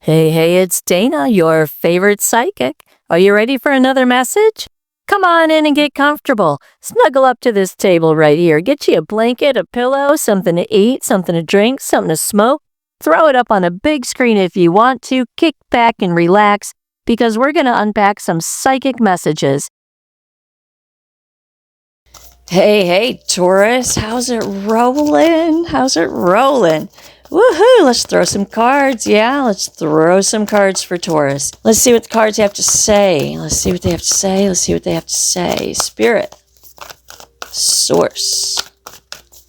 Hey, it's Dana, your favorite psychic. Are you ready for another message? Come on in and get comfortable. Snuggle up to this table right here. Get you a blanket, a pillow, something to eat, something to drink, something to smoke. Throw it up on a big screen if you want to. Kick back and relax because we're going to unpack some psychic messages. Hey, Taurus, how's it rolling? Woohoo, let's throw some cards. Yeah, let's throw some cards for Taurus. Let's see what the cards have to say. Spirit, Source,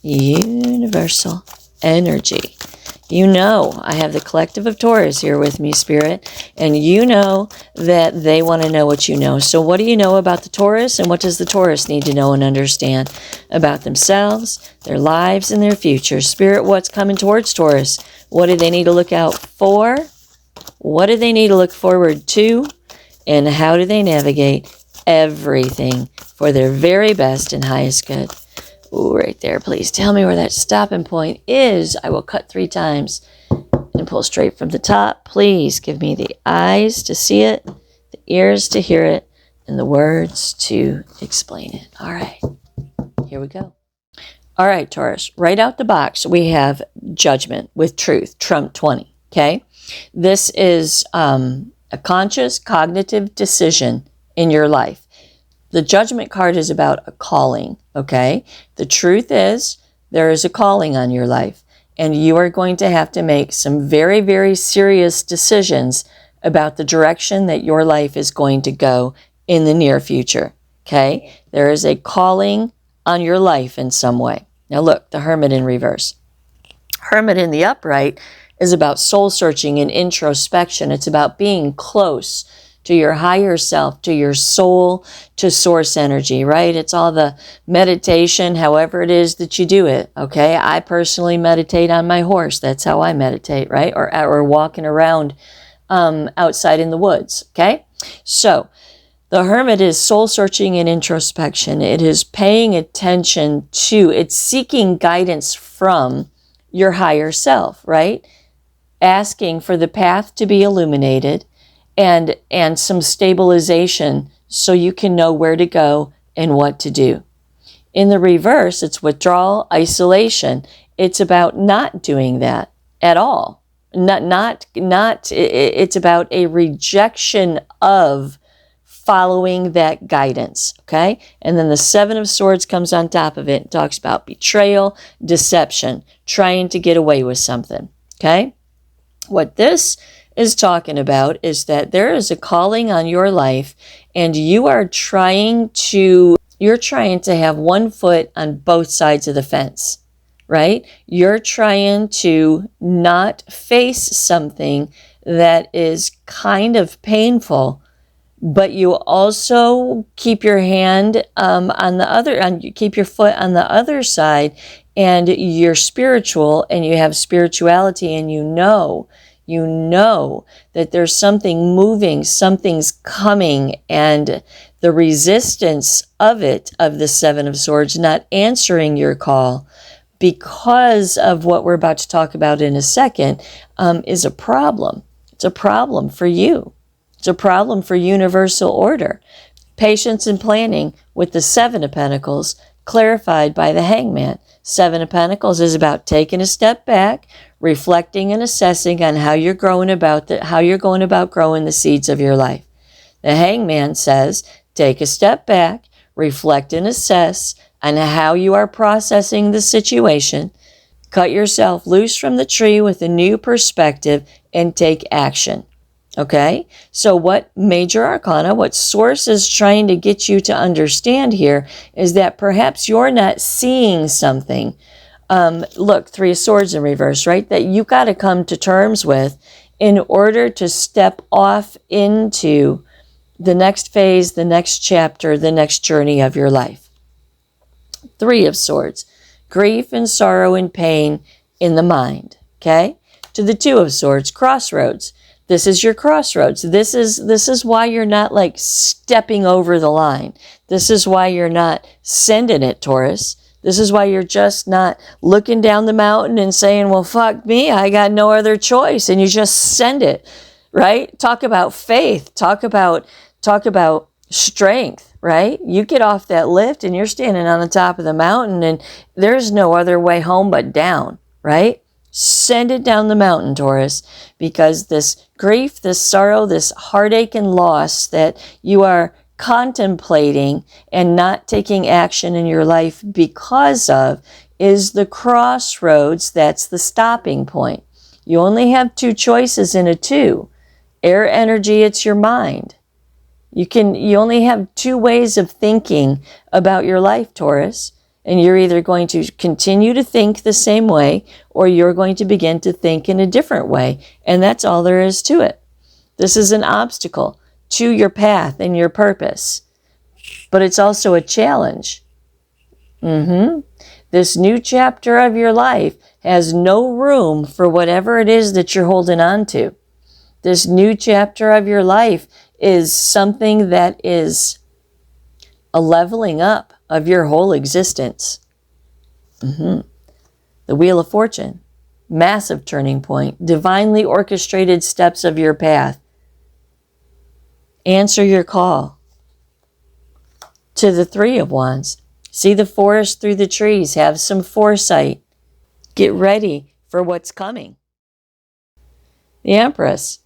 Universal Energy. You know, I have the collective of Taurus here with me, Spirit, and you know that they want to know what you know. So what do you know about the Taurus, and what does the Taurus need to know and understand about themselves, their lives, and their future? Spirit, what's coming towards Taurus? What do they need to look out for? What do they need to look forward to? And how do they navigate everything for their very best and highest good? Ooh, right there. Please tell me where that stopping point is. I will cut 3 times and pull straight from the top. Please give me the eyes to see it, the ears to hear it, and the words to explain it. All right, here we go. All right, Taurus, right out the box, we have Judgment with Truth, Trump 20, okay? This is a conscious cognitive decision in your life. The Judgment card is about a calling, okay? The truth is there is a calling on your life, and you are going to have to make some very, very serious decisions about the direction that your life is going to go in the near future, okay? There is a calling on your life in some way. Now look, the Hermit in reverse. Hermit in the upright is about soul searching and introspection. It's about being close to your higher self, to your soul, to source energy, right? It's all the meditation, however it is that you do it, okay? I personally meditate on my horse. That's how I meditate, right? Or walking around outside in the woods, okay? So the Hermit is soul searching and introspection. It is paying attention to, it's seeking guidance from your higher self, right? Asking for the path to be illuminated, and some stabilization so you can know where to go and what to do. In the reverse, it's withdrawal, isolation. It's about not doing that at all. It's about a rejection of following that guidance, okay? And then the 7 of Swords comes on top of it and talks about betrayal, deception, trying to get away with something, okay? What this is talking about is that there is a calling on your life, and you're trying to have one foot on both sides of the fence, right? You're trying to not face something that is kind of painful, but you also keep your hand keep your foot on the other side, and you're spiritual, and you have spirituality, and you know that there's something moving, something's coming, and the resistance of the 7 of Swords not answering your call because of what we're about to talk about in a second is a problem. It's a problem for you. It's a problem for universal order. Patience and planning with the 7 of Pentacles clarified by the Hangman. 7 of Pentacles is about taking a step back, reflecting and assessing on how you're going about growing the seeds of your life. The Hangman says, take a step back, reflect and assess on how you are processing the situation, cut yourself loose from the tree with a new perspective, and take action. Okay, so what major arcana, what Source is trying to get you to understand here is that perhaps you're not seeing something. Look, 3 of Swords in reverse, right? That you got to come to terms with in order to step off into the next phase, the next chapter, the next journey of your life. 3 of Swords, grief and sorrow and pain in the mind, okay? To the 2 of Swords, crossroads. This is your crossroads. This is why you're not like stepping over the line. This is why you're not sending it, Taurus. This is why you're just not looking down the mountain and saying, well, fuck me, I got no other choice. And you just send it, right? Talk about faith. Talk about strength, right? You get off that lift and you're standing on the top of the mountain and there's no other way home but down, right? Send it down the mountain, Taurus, because this grief, this sorrow, this heartache and loss that you are contemplating and not taking action in your life because of is the crossroads. That's the stopping point. You only have two choices in a two. Air energy, it's your mind. You only have two ways of thinking about your life, Taurus, and you're either going to continue to think the same way or you're going to begin to think in a different way, and that's all there is to it. This is an obstacle to your path and your purpose. But it's also a challenge. This new chapter of your life has no room for whatever it is that you're holding on to. This new chapter of your life is something that is a leveling up of your whole existence. The Wheel of Fortune, massive turning point, divinely orchestrated steps of your path. Answer your call to the Three of Wands. See the forest through the trees. Have some foresight. Get ready for what's coming. The Empress.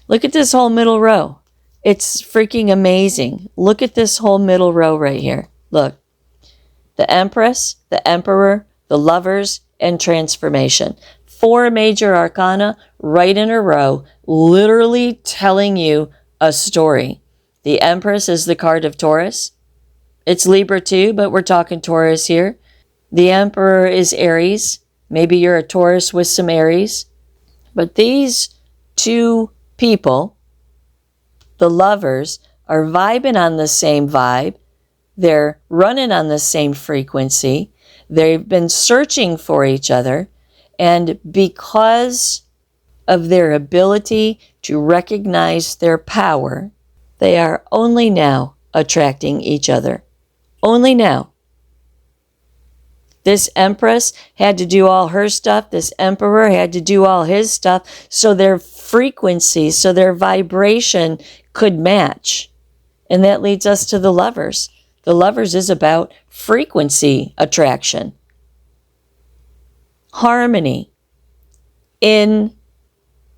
Look at this whole middle row. It's freaking amazing. Look at this whole middle row right here. Look. The Empress, the Emperor, the Lovers, and Transformation. 4 major arcana right in a row, literally telling you a story. The Empress is the card of Taurus. It's Libra too, but we're talking Taurus here. The Emperor is Aries. Maybe you're a Taurus with some Aries. But these two people, the Lovers, are vibing on the same vibe. They're running on the same frequency. They've been searching for each other. And because of their ability to recognize their power, they are only now attracting each other. Only now. This Empress had to do all her stuff. This Emperor had to do all his stuff. So their frequency, so their vibration could match. And that leads us to the Lovers. The Lovers is about frequency attraction. Harmony in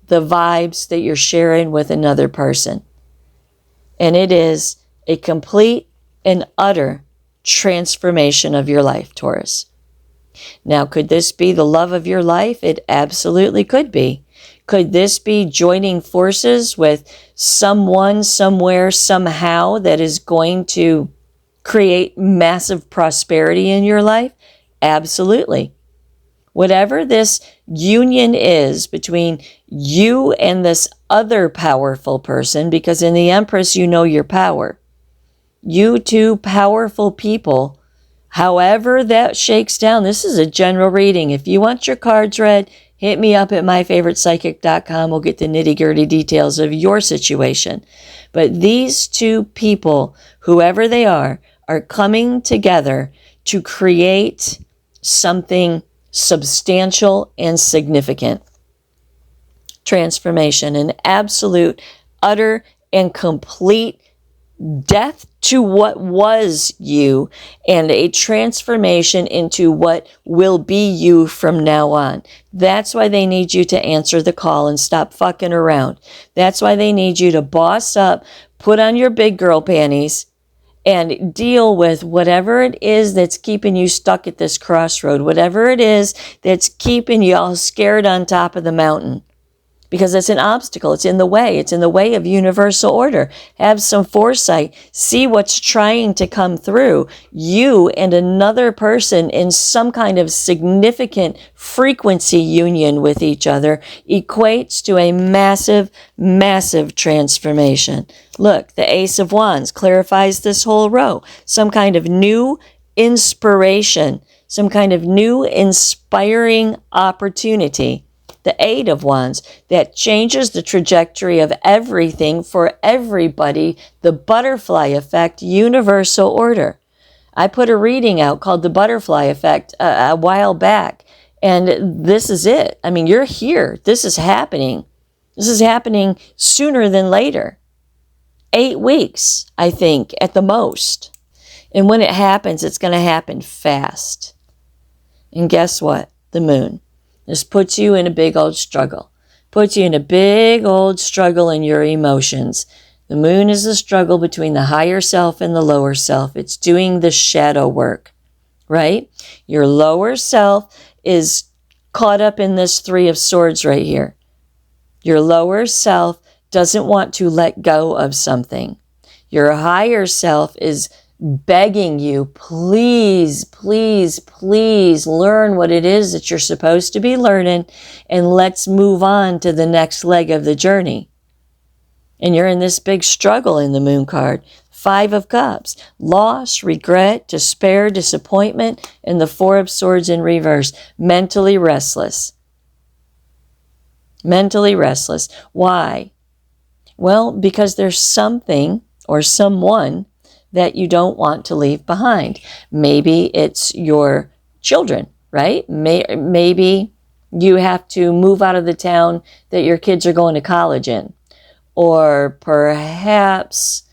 the vibes that you're sharing with another person. And it is a complete and utter transformation of your life, Taurus. Now, could this be the love of your life? It absolutely could be. Could this be joining forces with someone, somewhere, somehow that is going to create massive prosperity in your life? Absolutely. Whatever this union is between you and this other powerful person, because in the Empress, you know your power. You two powerful people, however that shakes down, this is a general reading. If you want your cards read, hit me up at myfavoritepsychic.com. We'll get the nitty-gritty details of your situation. But these two people, whoever they are coming together to create something substantial and significant. Transformation, an absolute, utter, and complete death to what was you and a transformation into what will be you from now on. That's why they need you to answer the call and stop fucking around. That's why they need you to boss up, put on your big girl panties, and deal with whatever it is that's keeping you stuck at this crossroad, whatever it is that's keeping you all scared on top of the mountain. Because it's an obstacle. It's in the way. It's in the way of universal order. Have some foresight. See what's trying to come through. You and another person in some kind of significant frequency union with each other equates to a massive, massive transformation. Look, the Ace of Wands clarifies this whole row. Some kind of new inspiration. Some kind of new inspiring opportunity. The Eight of Wands, that changes the trajectory of everything for everybody, the butterfly effect, universal order. I put a reading out called The Butterfly Effect a while back, and this is it. I mean, you're here. This is happening. This is happening sooner than later. 8 weeks, I think, at the most. And when it happens, it's going to happen fast. And guess what? The moon. This puts you in a big old struggle. Puts you in a big old struggle in your emotions. The moon is the struggle between the higher self and the lower self. It's doing the shadow work, right? Your lower self is caught up in this 3 of Swords right here. Your lower self doesn't want to let go of something. Your higher self is begging you, please, please, please learn what it is that you're supposed to be learning, and let's move on to the next leg of the journey. And you're in this big struggle in the moon card. 5 of Cups, loss, regret, despair, disappointment, and the 4 of Swords in reverse. Mentally restless. Mentally restless. Why? Well, because there's something or someone that you don't want to leave behind. Maybe it's your children, right? Maybe you have to move out of the town that your kids are going to college in. Or perhaps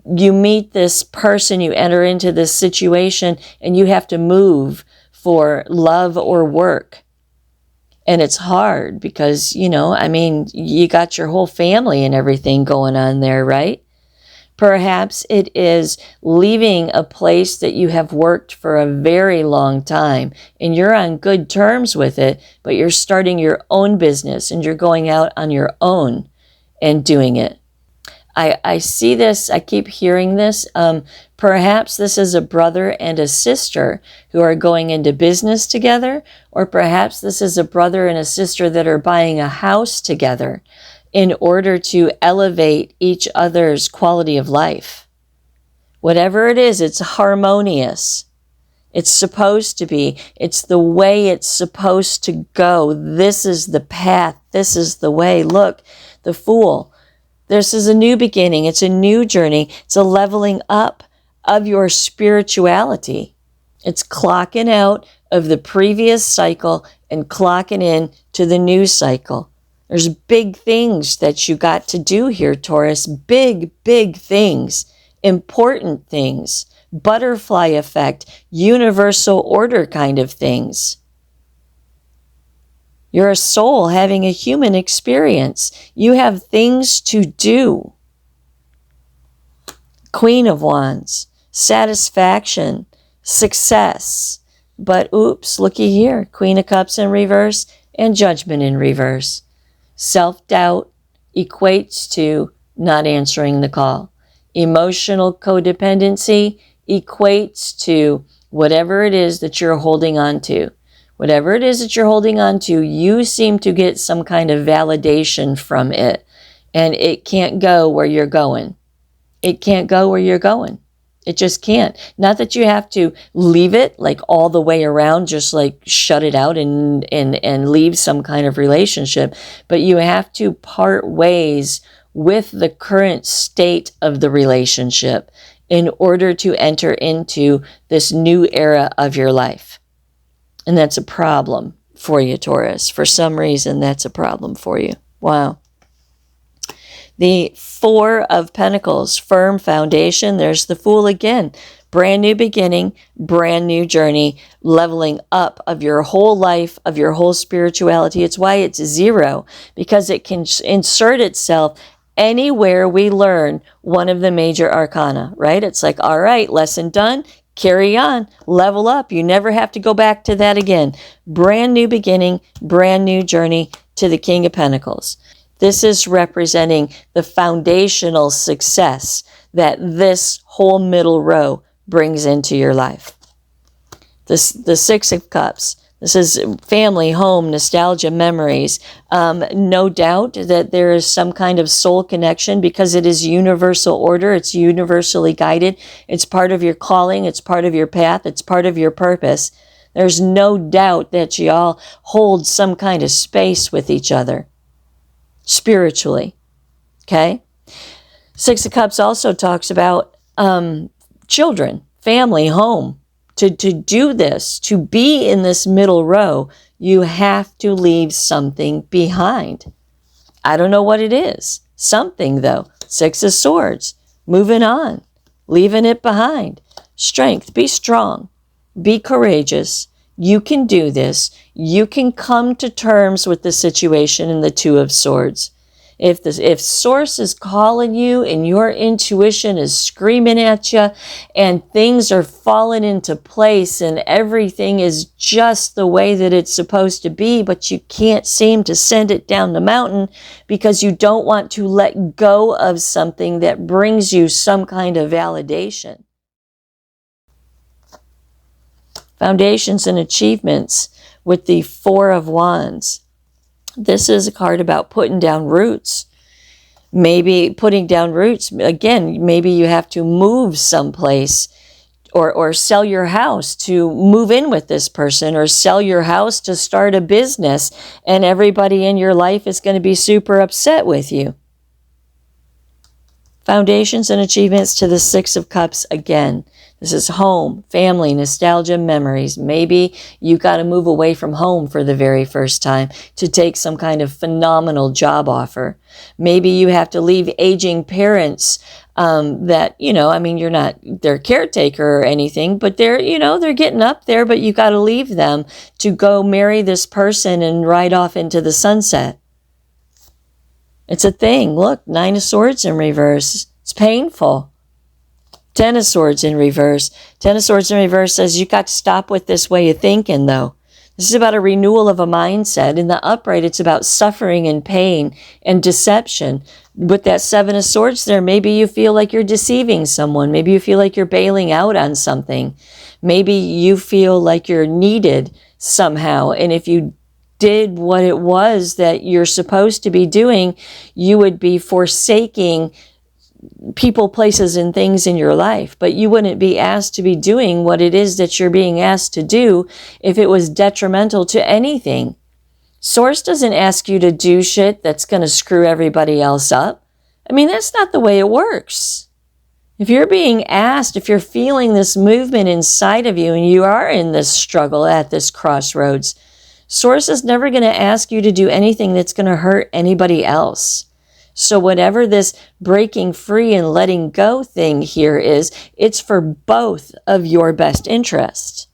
you meet this person, you enter into this situation, and you have to move for love or work. And it's hard because, you got your whole family and everything going on there, right? Perhaps it is leaving a place that you have worked for a very long time and you're on good terms with it, but you're starting your own business and you're going out on your own and doing it. I see this, I keep hearing this. Perhaps this is a brother and a sister who are going into business together, or perhaps this is a brother and a sister that are buying a house together in order to elevate each other's quality of life. Whatever it is, it's harmonious. It's supposed to be. It's the way it's supposed to go. This is the path. This is the way. Look, the Fool. This is a new beginning. It's a new journey. It's a leveling up of your spirituality. It's clocking out of the previous cycle and clocking in to the new cycle. There's big things that you got to do here, Taurus. Big, big things. Important things. Butterfly effect. Universal order kind of things. You're a soul having a human experience. You have things to do. Queen of Wands. Satisfaction. Success. But oops, looky here. Queen of Cups in reverse and Judgment in reverse. Self-doubt equates to not answering the call. Emotional codependency equates to whatever it is that you're holding on to. Whatever it is that you're holding on to, you seem to get some kind of validation from it. And it can't go where you're going. It can't go where you're going. It just can't. Not that you have to leave it like all the way around, just like shut it out and leave some kind of relationship, but you have to part ways with the current state of the relationship in order to enter into this new era of your life. And that's a problem for you, Taurus. For some reason, that's a problem for you. Wow. The 4 of Pentacles, firm foundation. There's the Fool again. Brand new beginning, brand new journey, leveling up of your whole life, of your whole spirituality. It's why it's 0, because it can insert itself anywhere we learn one of the major arcana, right? It's like, all right, lesson done. Carry on, level up. You never have to go back to that again. Brand new beginning, brand new journey to the King of Pentacles. This is representing the foundational success that this whole middle row brings into your life. The 6 of Cups. This is family, home, nostalgia, memories. No doubt that there is some kind of soul connection because it is universal order. It's universally guided. It's part of your calling. It's part of your path. It's part of your purpose. There's no doubt that you all hold some kind of space with each other spiritually. Okay? 6 of Cups also talks about children, family, home. To do this, to be in this middle row, you have to leave something behind. I don't know what it is. Something, though. 6 of Swords. Moving on. Leaving it behind. Strength. Be strong. Be courageous. You can do this. You can come to terms with the situation in the 2 of Swords. If Source is calling you and your intuition is screaming at you and things are falling into place and everything is just the way that it's supposed to be, but you can't seem to send it down the mountain because you don't want to let go of something that brings you some kind of validation. Foundations and achievements with the 4 of Wands. This is a card about putting down roots. Maybe putting down roots, again, maybe you have to move someplace or sell your house to move in with this person, or sell your house to start a business, and everybody in your life is going to be super upset with you. Foundations and achievements to the 6 of Cups again. This is home, family, nostalgia, memories. Maybe you got to move away from home for the very first time to take some kind of phenomenal job offer. Maybe you have to leave aging parents that, I mean, you're not their caretaker or anything, but they're getting up there, but you got to leave them to go marry this person and ride off into the sunset. It's a thing. Look, 9 of Swords in reverse. It's painful. 10 of Swords in reverse. 10 of Swords in reverse says you got to stop with this way of thinking, though. This is about a renewal of a mindset. In the upright, it's about suffering and pain and deception. With that 7 of Swords there, maybe you feel like you're deceiving someone. Maybe you feel like you're bailing out on something. Maybe you feel like you're needed somehow. And if you did what it was that you're supposed to be doing, you would be forsaking people, places, and things in your life, but you wouldn't be asked to be doing what it is that you're being asked to do if it was detrimental to anything. Source doesn't ask you to do shit that's going to screw everybody else up. I mean, that's not the way it works. If you're being asked, if you're feeling this movement inside of you and you are in this struggle at this crossroads, Source is never going to ask you to do anything that's going to hurt anybody else. So whatever this breaking free and letting go thing here is, it's for both of your best interests.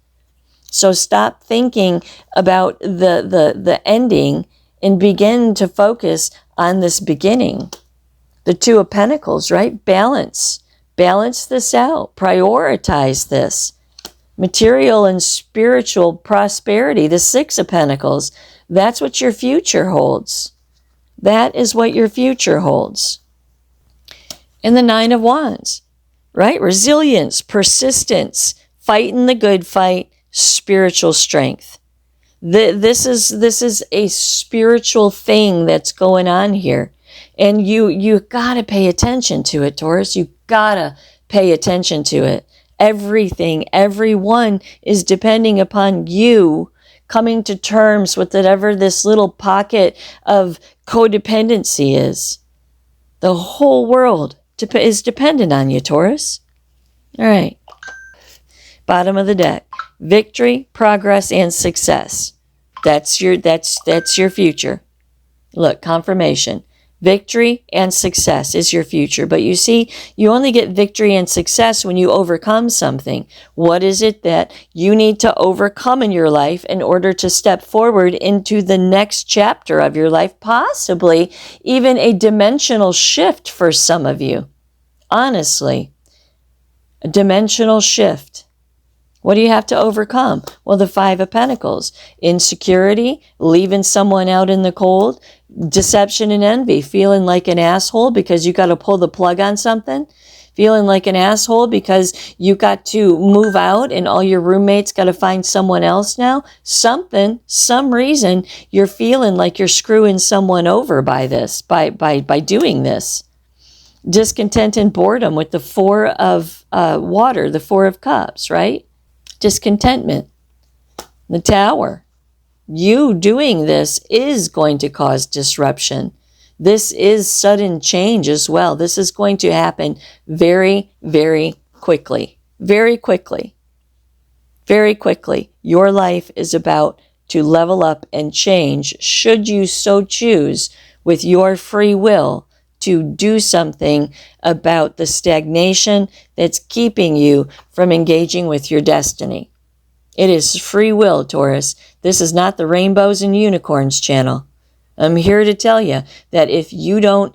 So stop thinking about the ending and begin to focus on this beginning. The 2 of Pentacles, right? Balance. Balance this out. Prioritize this. Material and spiritual prosperity. The 6 of Pentacles. That's what your future holds. That is what your future holds. And the 9 of Wands, right? Resilience, persistence, fighting the good fight, spiritual strength. This is a spiritual thing that's going on here. And you got to pay attention to it, Taurus. You got to pay attention to it. Everything, everyone is depending upon you coming to terms with whatever this little pocket of codependency is. The whole world is dependent on you, Taurus. All right. Bottom of the deck. Victory, progress, and success. That's your future. Look, confirmation. Victory and success is your future. But you see, you only get victory and success when you overcome something. What is it that you need to overcome in your life in order to step forward into the next chapter of your life? Possibly even a dimensional shift for some of you. Honestly, a dimensional shift. What do you have to overcome? Well, the 5 of Pentacles. Insecurity, leaving someone out in the cold, deception and envy, feeling like an asshole because you got to pull the plug on something, feeling like an asshole because you got to move out and all your roommates got to find someone else now. Some reason you're feeling like you're screwing someone over by this, by doing this. Discontent and boredom with the 4 of water, the 4 of Cups, right? Discontentment. The Tower. You doing this is going to cause disruption. This is sudden change as well. This is going to happen very, very quickly. very quickly, your life is about to level up and change, should you so choose, with your free will, to do something about the stagnation that's keeping you from engaging with your destiny. It is free will, Taurus. This is not the Rainbows and Unicorns channel. I'm here to tell you that if you don't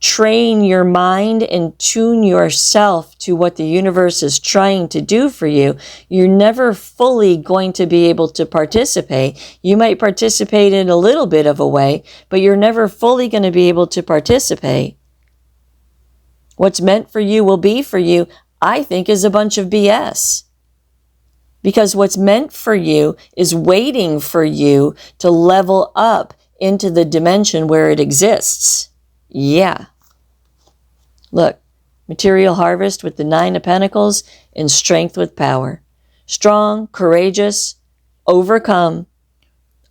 train your mind and tune yourself to what the universe is trying to do for you, you're never fully going to be able to participate. You might participate in a little bit of a way, but you're never fully going to be able to participate. What's meant for you will be for you, I think, is a bunch of BS. Because what's meant for you is waiting for you to level up into the dimension where it exists. Yeah. Look, material harvest with the 9 of Pentacles and strength with power. Strong, courageous, overcome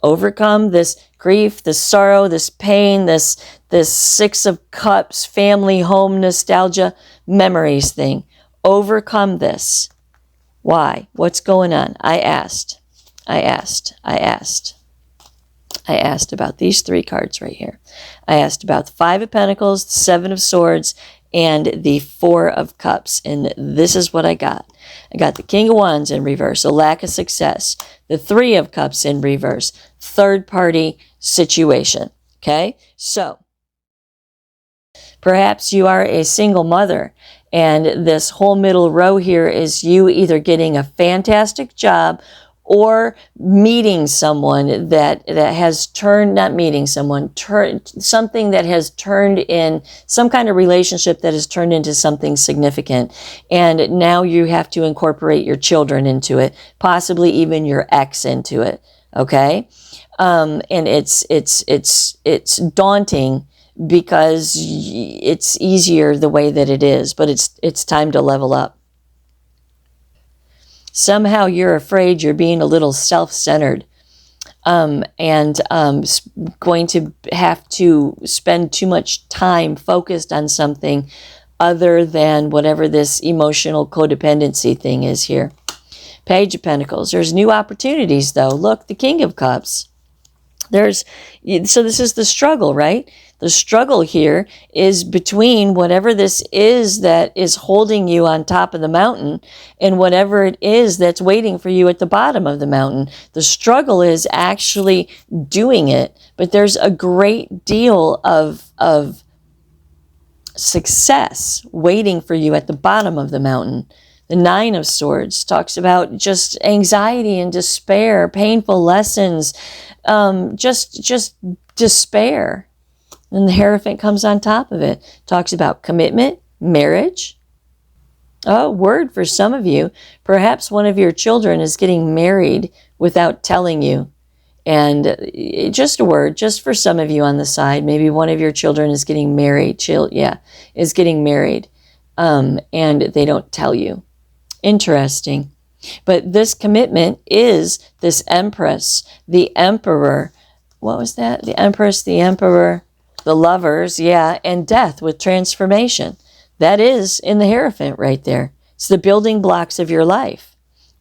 this grief, this sorrow, this pain, this 6 of Cups, family, home, nostalgia, memories thing. Overcome this. Why? What's going on? I asked about these 3 cards right here. I asked about the 5 of Pentacles, the 7 of Swords, and the 4 of Cups. And this is what I got. I got the King of Wands in reverse, a lack of success. The 3 of Cups in reverse, third-party situation. Okay? So, perhaps you are a single mother, and this whole middle row here is you either getting a fantastic job or meeting someone that has turned, not meeting someone, something that has turned in, some kind of relationship that has turned into something significant. And now you have to incorporate your children into it, possibly even your ex into it. Okay? And it's daunting because it's easier the way that it is, but it's time to level up. Somehow you're afraid you're being a little self-centered and going to have to spend too much time focused on something other than whatever this emotional codependency thing is here. Page of Pentacles. There's new opportunities, though. Look, the King of Cups. So this is the struggle, right? The struggle here is between whatever this is that is holding you on top of the mountain and whatever it is that's waiting for you at the bottom of the mountain. The struggle is actually doing it, but there's a great deal of success waiting for you at the bottom of the mountain. The 9 of Swords talks about just anxiety and despair, painful lessons, just despair. And the Hierophant comes on top of it. Talks about commitment, marriage. Oh, word for some of you. Perhaps one of your children is getting married without telling you. And just a word, just for some of you on the side, maybe one of your children is getting married. Is getting married. And they don't tell you. Interesting. But this commitment is this Empress, the Emperor. What was that? The Empress, the Emperor, the Lovers, and Death with transformation. That is in the Hierophant right there. It's the building blocks of your life.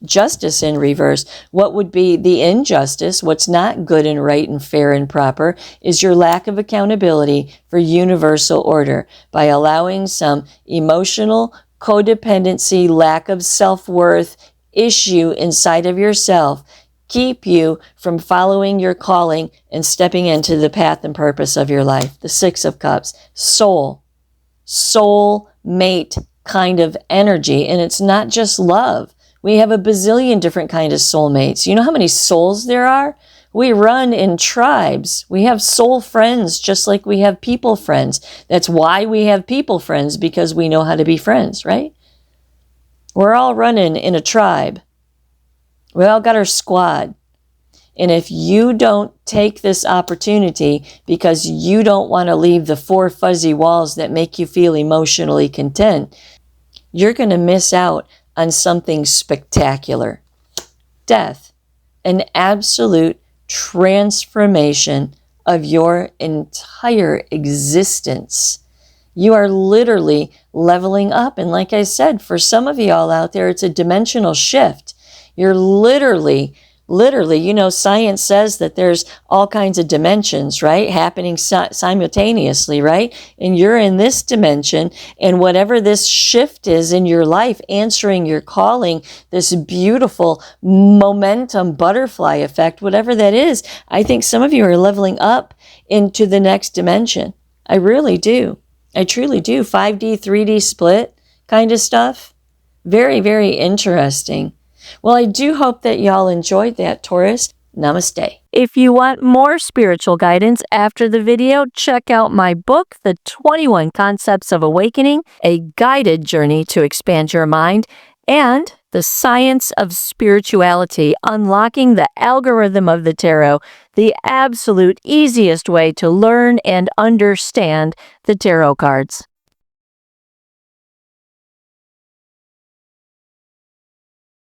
Justice in reverse. What would be the injustice, what's not good and right and fair and proper, is your lack of accountability for universal order by allowing some emotional codependency, lack of self-worth issue inside of yourself keep you from following your calling and stepping into the path and purpose of your life. The 6 of Cups, soul mate kind of energy. And it's not just love. We have a bazillion different kind of soulmates. You know how many souls there are? We run in tribes. We have soul friends just like we have people friends. That's why we have people friends, because we know how to be friends, right? We're all running in a tribe. We all got our squad. And if you don't take this opportunity because you don't want to leave the 4 fuzzy walls that make you feel emotionally content, you're going to miss out on something spectacular. Death, an absolute transformation of your entire existence. You are literally leveling up. And like I said, for some of y'all out there, it's a dimensional shift. You're literally, science says that there's all kinds of dimensions, right? Happening simultaneously, right? And you're in this dimension, and whatever this shift is in your life, answering your calling, this beautiful momentum butterfly effect, whatever that is, I think some of you are leveling up into the next dimension. I really do. I truly do. 5D, 3D split kind of stuff. Very, very interesting. Well, I do hope that y'all enjoyed that, Taurus. Namaste. If you want more spiritual guidance after the video, check out my book, The 21 Concepts of Awakening, a guided journey to expand your mind, and The Science of Spirituality, Unlocking the Algorithm of the Tarot, the absolute easiest way to learn and understand the tarot cards.